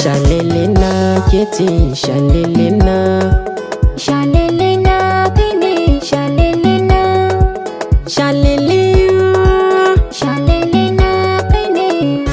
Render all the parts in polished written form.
Shalelena kete shalelena, Shalelena kai ne shalelena, shalelena, Shalelena kai ne.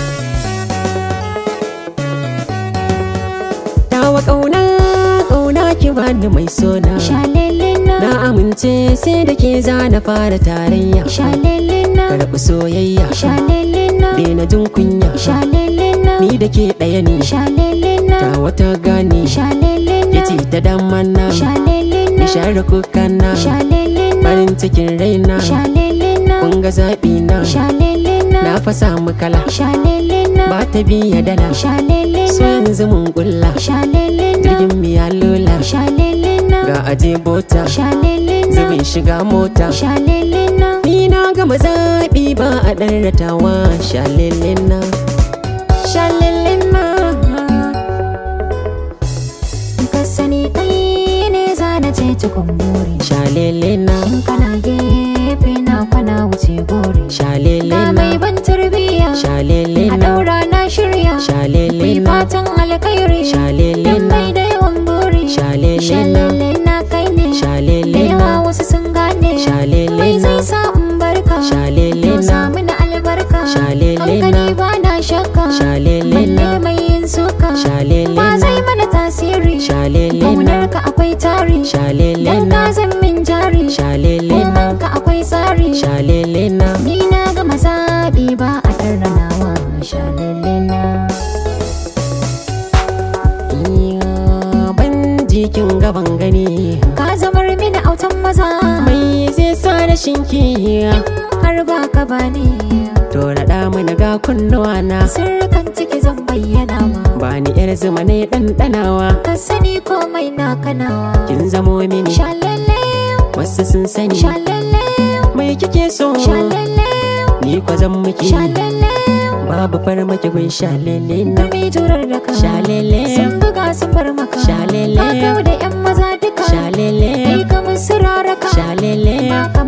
tawa ƙauna ki bani mai sona. Shalelena, Na amince sai da ke zana fara tarayya. Shalelena, Karɓi soyayya, Shalelena, daina jin kunya. Shalelena, Ni da ke ɗaya ne, Shalelena, tawa ta gane. Shalelena, Yace ta dama na, Shalelena, ni share kukana. Shalelena, Farin cikin raina, Shalelena, kun ga zaɓi na. Shalelena, Na fa samu kala, Shalelena, ba ta biya dala. So Shalelena, yanzu mun kulla, Shalelena, jirgin mu ya lula. Shalelena, Ga aje bota, Shalelena, zubin shiga mota. Shalelena, Ni na gama zaɓi ba a ɗan ratawa. Shalelena, shalelena, ka sani kai ne zana ce cikon buri. shalelena, In kana gefe na kwana wuce gori. Ga shalelena, mai ban tarbiyya, a shalelena, daura na shirya. Mai shalelena, fatan alkhairi, dan shalelena, mai da yawan buri. shalelena, Shalelena kai ne, da shalelena, yawa wasu sun gane. Mai shalelena, zai sa in barka, Shalelena. yau samu na albarka. Shalelena. Kankani ba na shakka, Shalelena. balle mai yin suka. Ba Shalelena. zai mana tasiri, Shalelena. ƙaunarka akwai tari. Dan Shalelena, ka zan min jari, Shalelena. ka akwai tsari. Shalelena, Ni na gama zaɓi ba a tarranawa. Shalelena, iya ban jikin gaban gani. ka zamar mini autan maza. Mai zai sa rashin ki, Har ba ka bani, to naɗa mana ga kunnuwa na. sirrikan ciki zan bayyana ma. Ba ni yar zuma ne ɗanɗanawa. Ka sani komai na kanawa. Kin zamo mini, Shalele, wasu sun sani. shalele, Mai kike so, shalele, ni kwa zan miki. shalele. Babu farmaki gun shalelena. Mai jurar da ka, Shalele. sun buga sun bar maka. Shalele. Ka kau da 'yan maza duka, Shalele, kai ka musu raraka. shalele, Ba ka